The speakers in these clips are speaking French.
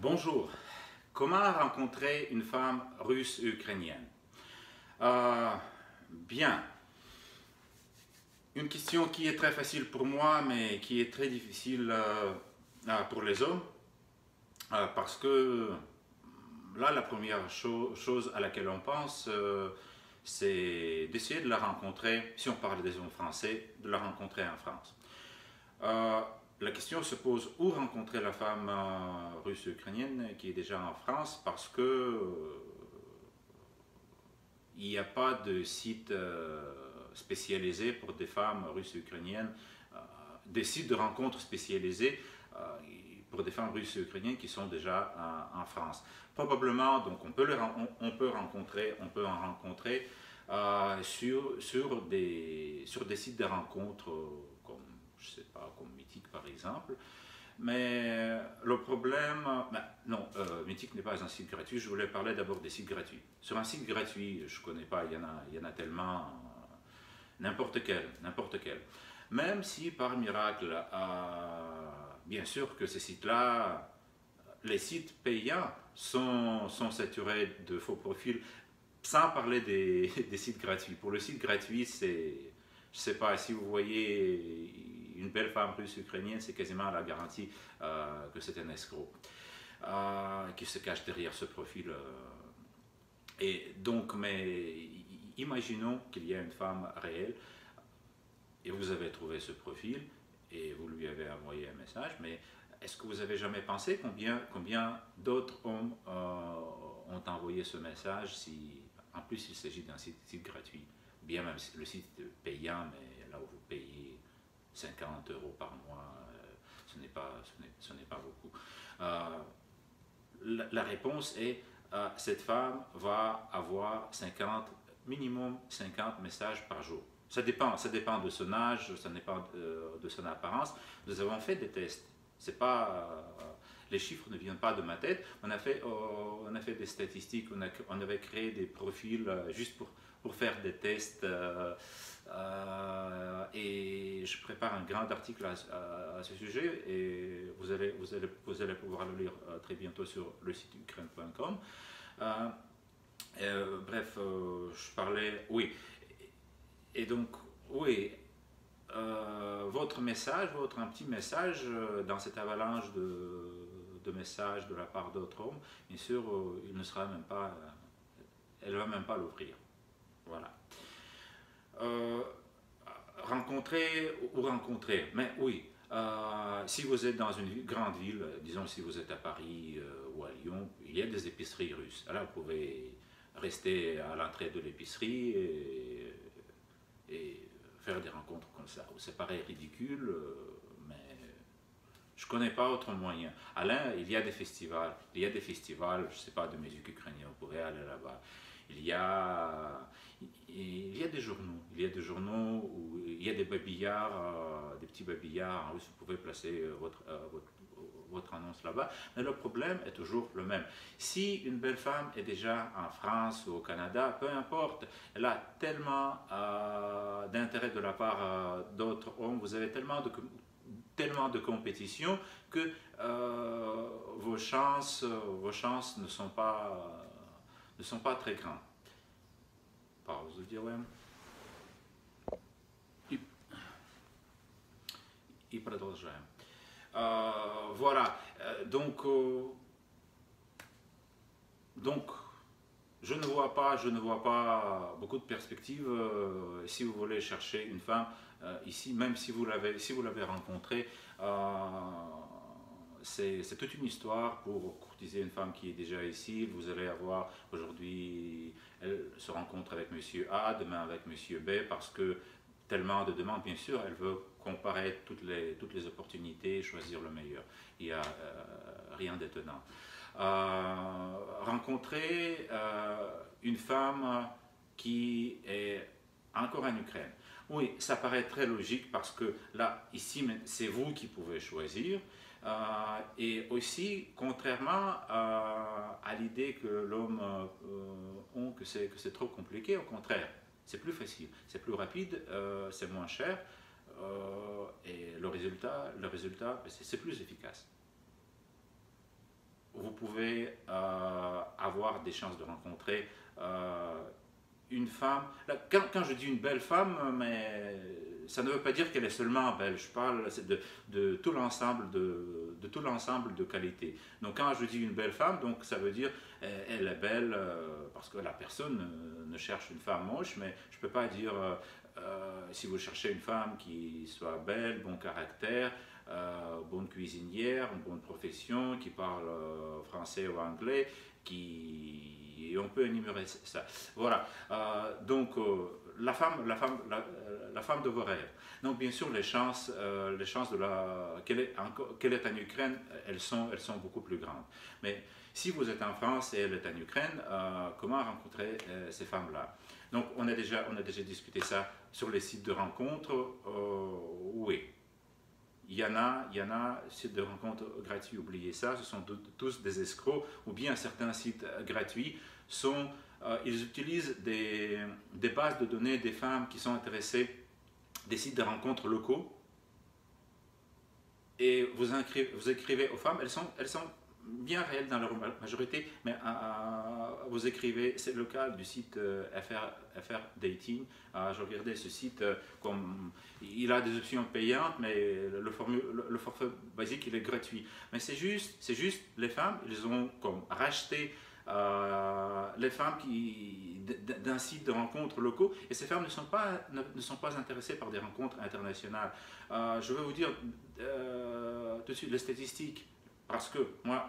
Bonjour. Comment rencontrer une femme russe-ukrainienne? Bien. Une question qui est très facile pour moi, mais qui est très difficile pour les hommes, parce que là, la première chose à laquelle on pense, c'est d'essayer de la rencontrer, si on parle des hommes français, de la rencontrer en France. La question se pose où rencontrer la femme russe-ukrainienne qui est déjà en France, parce que il n'y a pas de site spécialisé pour des femmes russes et ukrainiennes, des sites de rencontres spécialisés pour des femmes russes et ukrainiennes qui sont déjà en France. Probablement, donc on peut en rencontrer sur des sites de rencontres comme, je sais pas, comme Mythique par exemple. Mais le problème, non, Mythique n'est pas un site gratuit. Je voulais parler d'abord des sites gratuits. Sur un site gratuit, je ne connais pas, il y en a tellement, n'importe quel. Même si par miracle, bien sûr que ces sites-là, les sites payants sont saturés de faux profils, sans parler des sites gratuits. Pour le site gratuit, c'est, je ne sais pas, si vous voyez une belle femme russe ukrainienne, c'est quasiment la garantie que c'est un escroc qui se cache derrière ce profil. Et donc, mais imaginons qu'il y a une femme réelle et vous avez trouvé ce profil et vous lui avez envoyé un message, mais est-ce que vous avez jamais pensé combien d'autres hommes ont envoyé ce message si en plus il s'agit d'un site gratuit, bien même le site payant, mais là où vous payez 50 € par mois, ce n'est pas beaucoup. La réponse est cette femme va avoir minimum 50 messages par jour. Ça dépend de son âge, ça dépend de son apparence. Nous avons fait des tests. C'est pas, les chiffres ne viennent pas de ma tête. On a fait des statistiques, on avait créé des profils juste pour faire des tests. Et je prépare un grand article à ce sujet et vous allez pouvoir le lire très bientôt sur le site ukraine.com. Bref, je parlais, oui. Et donc, oui, un petit message dans cette avalanche de messages de la part d'autres hommes, bien sûr, il ne sera même pas, elle ne va même pas l'ouvrir. Voilà. Rencontrer, mais oui, si vous êtes dans une grande ville, disons si vous êtes à Paris ou à Lyon, il y a des épiceries russes. Alors vous pouvez rester à l'entrée de l'épicerie et faire des rencontres comme ça. Ça paraît ridicule, mais je ne connais pas autre moyen. Alain, il y a des festivals, je ne sais pas, de musique ukrainienne, vous pouvez aller là-bas. Il y a des journaux où il y a des babillards, des petits babillards en russe, vous pouvez placer votre annonce là-bas. Mais le problème est toujours le même. Si une belle femme est déjà en France ou au Canada, peu importe, elle a tellement d'intérêt de la part d'autres hommes, vous avez tellement de compétition que vos chances ne sont pas très grandes. Pauzu и продолжаем. Voilà, donc je ne vois pas beaucoup de perspectives si vous voulez chercher une femme ici, même si vous l'avez rencontrée. C'est toute une histoire pour courtiser une femme qui est déjà ici. Vous allez avoir aujourd'hui, elle se rencontre avec monsieur A, demain avec monsieur B, parce que tellement de demandes, bien sûr, elle veut comparer toutes les opportunités, choisir le meilleur. Il n'y a rien d'étonnant. Rencontrer une femme qui est encore en Ukraine. Oui, ça paraît très logique parce que là, ici, c'est vous qui pouvez choisir. Et aussi, contrairement à l'idée que l'homme a que c'est trop compliqué, au contraire, c'est plus facile, c'est plus rapide, c'est moins cher et le résultat c'est plus efficace. Vous pouvez avoir des chances de rencontrer une femme. Là, quand je dis une belle femme, mais ça ne veut pas dire qu'elle est seulement belle. Je parle de tout l'ensemble de tout l'ensemble de qualités. Donc quand je dis une belle femme, donc ça veut dire elle est belle parce que la personne ne cherche une femme moche, mais je ne peux pas dire si vous cherchez une femme qui soit belle, bon caractère, bonne cuisinière, une bonne profession, qui parle français ou anglais, et on peut énumérer ça. Voilà. Donc la femme de vos rêves. Donc bien sûr les chances qu'elle est en Ukraine, elles sont beaucoup plus grandes. Mais si vous êtes en France et elle est en Ukraine, comment rencontrer ces femmes-là? Donc on a déjà discuté ça sur les sites de rencontres. Oui. Il y en a, sites de rencontres gratuits, oubliez ça, ce sont tous des escrocs, ou bien certains sites gratuits ils utilisent des bases de données des femmes qui sont intéressées, des sites de rencontres locaux, et vous écrivez aux femmes, elles sont bien réelles dans leur majorité, mais vous écrivez, c'est le cas du site FR Dating. Je regardais ce site, comme il a des options payantes, mais le forfait basique il est gratuit. Mais c'est juste les femmes, ils ont comme racheté les femmes d'un site de rencontres locaux, et ces femmes ne sont pas intéressées par des rencontres internationales. Je vais vous dire tout de suite les statistiques, parce que moi,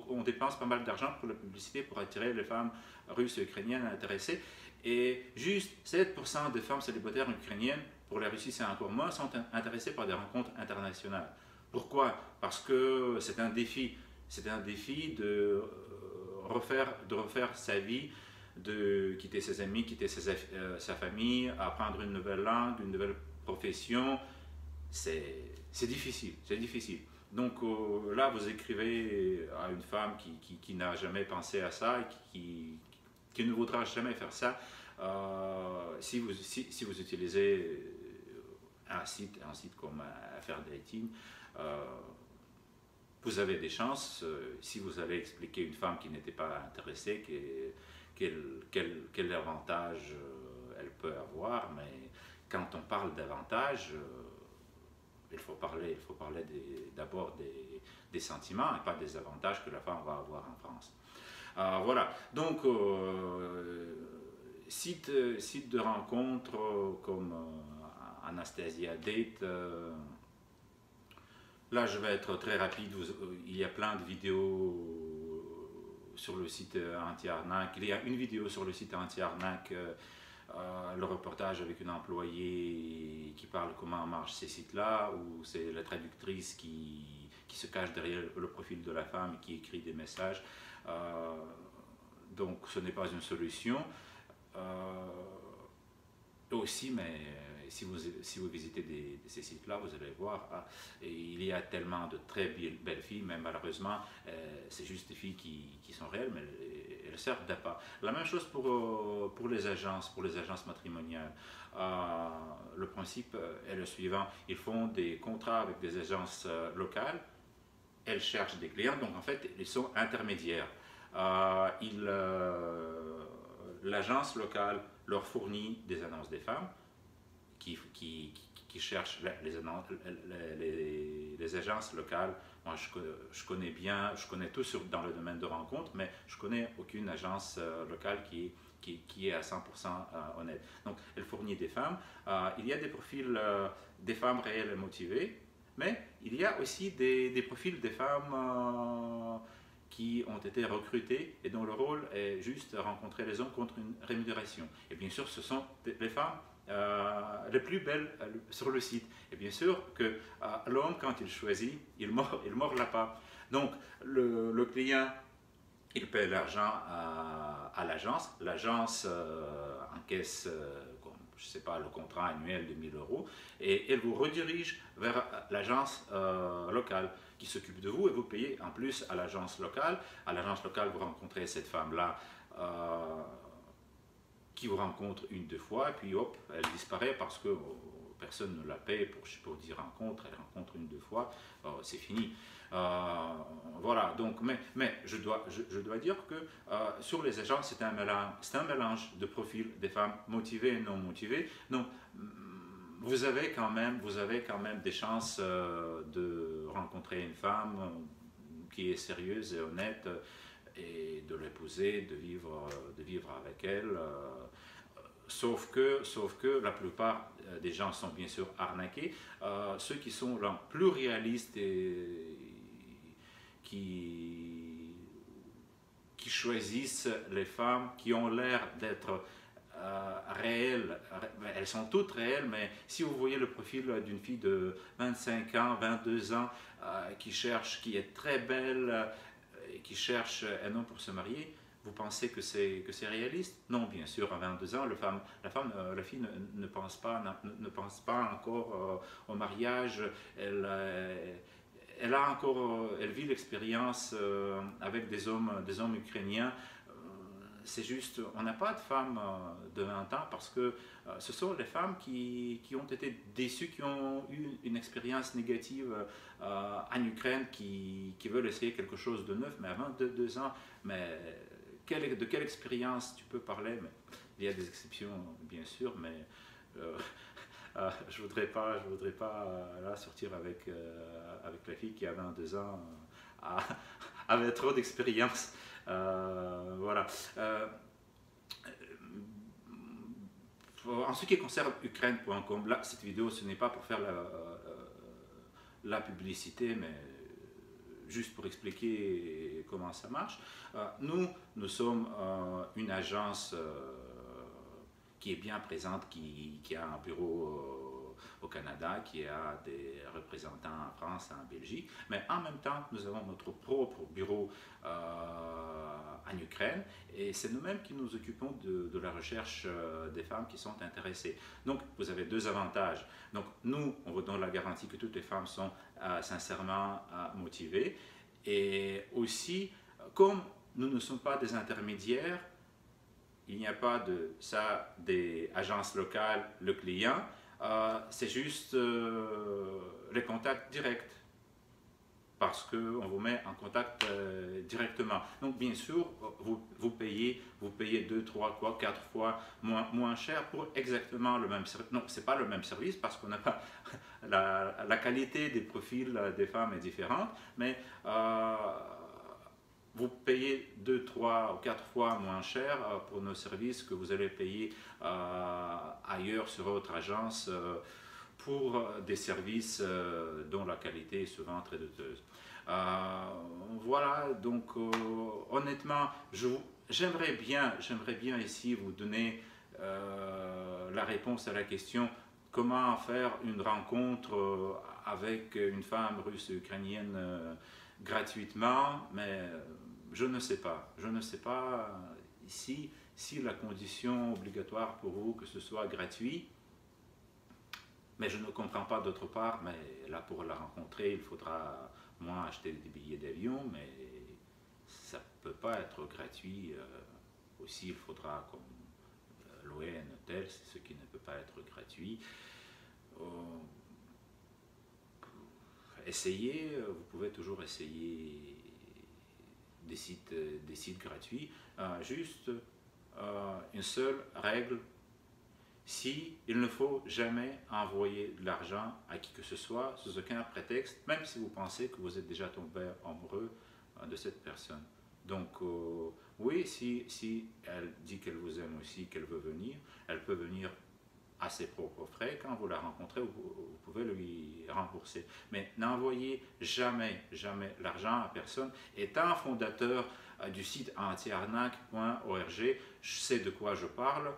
on dépense pas mal d'argent pour la publicité pour attirer les femmes russes et ukrainiennes intéressées, et juste 7% des femmes célibataires ukrainiennes, pour la Russie c'est encore moins, sont intéressées par des rencontres internationales. Pourquoi? Parce que c'est un défi de refaire sa vie, de quitter ses amis, quitter sa famille, apprendre une nouvelle langue, une nouvelle profession. C'est difficile. Donc là, vous écrivez à une femme qui n'a jamais pensé à ça, et qui ne voudra jamais faire ça. Si vous utilisez un site comme FR Dating, vous avez des chances. Si vous allez expliquer à une femme qui n'était pas intéressée quel avantage elle peut avoir, mais quand on parle d'avantage, il faut parler d'abord des sentiments et pas des avantages que la femme va avoir en France. Voilà, donc site de rencontres comme Anastasia Date. Là, je vais être très rapide. Il y a plein de vidéos sur le site anti-arnaque. Il y a une vidéo sur le site anti-arnaque, le reportage avec une employée qui parle comment marchent ces sites-là, où c'est la traductrice qui se cache derrière le profil de la femme et qui écrit des messages. Donc, ce n'est pas une solution. Aussi, mais si vous visitez ces sites-là, vous allez voir, il y a tellement de très belles filles, mais malheureusement, c'est juste des filles qui sont réelles, mais elles servent d'appât. La même chose pour les agences matrimoniales. Le principe est le suivant: ils font des contrats avec des agences locales, elles cherchent des clients, donc en fait, ils sont intermédiaires. L'agence locale leur fournit des annonces des femmes qui cherchent les agences locales. Moi, je connais tout dans le domaine de rencontres, mais je connais aucune agence locale qui est à 100% honnête. Donc, elle fournit des femmes. Il y a des profils des femmes réelles et motivées, mais il y a aussi des profils des femmes qui ont été recrutées et dont le rôle est juste rencontrer les hommes contre une rémunération. Et bien sûr, ce sont les femmes les plus belles sur le site. Et bien sûr que l'homme, quand il choisit, il mord la part. Donc, le client, il paie l'argent à l'agence. L'agence encaisse, je ne sais pas, le contrat annuel de 1000 euros, et elle vous redirige vers l'agence locale qui s'occupe de vous, et vous payez en plus à l'agence locale. À l'agence locale, vous rencontrez cette femme-là qui vous rencontre une, deux fois, et puis hop, elle disparaît parce que personne ne la paie pour 10 rencontres, elle rencontre une, deux fois, c'est fini. Voilà, donc, mais je dois dire que sur les agences, c'est un mélange de profils des femmes motivées et non motivées. Donc, vous avez quand même des chances de rencontrer une femme qui est sérieuse et honnête et de l'épouser, de vivre avec elle. Sauf que la plupart des gens sont bien sûr arnaqués. Ceux qui sont là, plus réalistes et qui choisissent les femmes qui ont l'air d'être réelles, elles sont toutes réelles, mais si vous voyez le profil d'une fille de 25 ans, 22 ans, qui est très belle, qui cherche un homme pour se marier, vous pensez que c'est réaliste? Non, bien sûr, à 22 ans, la fille ne pense pas encore au mariage. Elle vit l'expérience avec des hommes ukrainiens. C'est juste, on n'a pas de femmes de 20 ans parce que ce sont les femmes qui ont été déçues, qui ont eu une expérience négative en Ukraine, qui veulent essayer quelque chose de neuf, mais à 22 ans, mais de quelle expérience tu peux parler? Mais il y a des exceptions, bien sûr, mais je voudrais pas là, sortir avec la fille qui a 22 ans, avait trop d'expérience. Voilà. En ce qui concerne Ukraine.com, là, cette vidéo, ce n'est pas pour faire la publicité, mais juste pour expliquer comment ça marche. Nous sommes une agence qui est bien présente, qui a un bureau au Canada, qui a des représentants en France, en Belgique, mais en même temps, nous avons notre propre bureau en Ukraine, et c'est nous-mêmes qui nous occupons de la recherche des femmes qui sont intéressées. Donc, vous avez deux avantages. Donc, nous, on vous donne la garantie que toutes les femmes sont sincèrement motivées, et aussi, comme nous ne sommes pas des intermédiaires, il n'y a pas des agences locales, le client, c'est juste les contacts directs, parce qu'on vous met en contact directement. Donc bien sûr, vous payez 2, 3, 4 fois moins cher pour exactement le même service. Non, ce n'est pas le même service parce qu'on n'a pas la qualité des profils des femmes est différente, mais vous payez 2, 3 ou 4 fois moins cher pour nos services que vous allez payer ailleurs sur votre agence pour des services dont la qualité est souvent très douteuse. Voilà, donc honnêtement, j'aimerais bien ici vous donner la réponse à la question comment faire une rencontre avec une femme russe et ukrainienne gratuitement, mais je ne sais pas. Je ne sais pas ici si la condition obligatoire pour vous que ce soit gratuit, mais je ne comprends pas d'autre part, mais là pour la rencontrer, il faudra moins acheter des billets d'avion, mais ça ne peut pas être gratuit. Aussi, il faudra comme louer un hôtel, c'est ce qui ne peut pas être gratuit. Essayez, vous pouvez toujours essayer des sites gratuits. Juste une seule règle, il ne faut jamais envoyer de l'argent à qui que ce soit sous aucun prétexte, même si vous pensez que vous êtes déjà tombé amoureux de cette personne. Donc oui, si elle dit qu'elle vous aime aussi, qu'elle veut venir, elle peut venir à ses propres frais. Quand vous la rencontrez, vous pouvez lui rembourser. Mais n'envoyez jamais l'argent à personne. Étant fondateur du site antiarnaque.org, je sais de quoi je parle.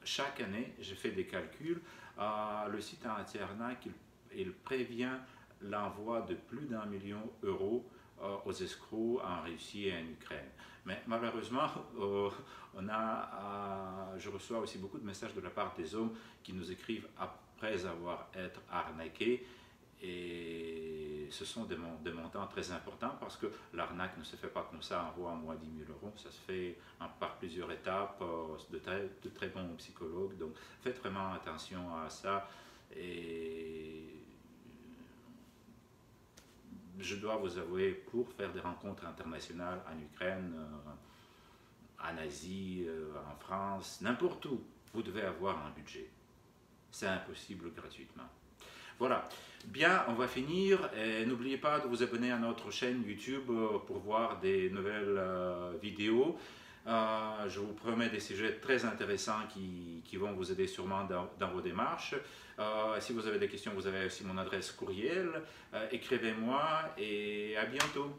Chaque année, je fais des calculs. Le site anti-arnaque, il prévient l'envoi de plus d'1 million d'euros aux escrocs en Russie et en Ukraine. Mais malheureusement, je reçois aussi beaucoup de messages de la part des hommes qui nous écrivent après avoir été arnaqués. Et ce sont des montants très importants parce que l'arnaque ne se fait pas comme ça, envoie-moi 10 000 euros, ça se fait par plusieurs étapes, de très bons psychologues, donc faites vraiment attention à ça. Et je dois vous avouer, pour faire des rencontres internationales en Ukraine, en Asie, en France, n'importe où, vous devez avoir un budget. C'est impossible gratuitement. Voilà. Bien, on va finir. N'oubliez pas de vous abonner à notre chaîne YouTube pour voir des nouvelles vidéos. Je vous promets des sujets très intéressants qui vont vous aider sûrement dans vos démarches. Si vous avez des questions, vous avez aussi mon adresse courriel. Écrivez-moi et à bientôt.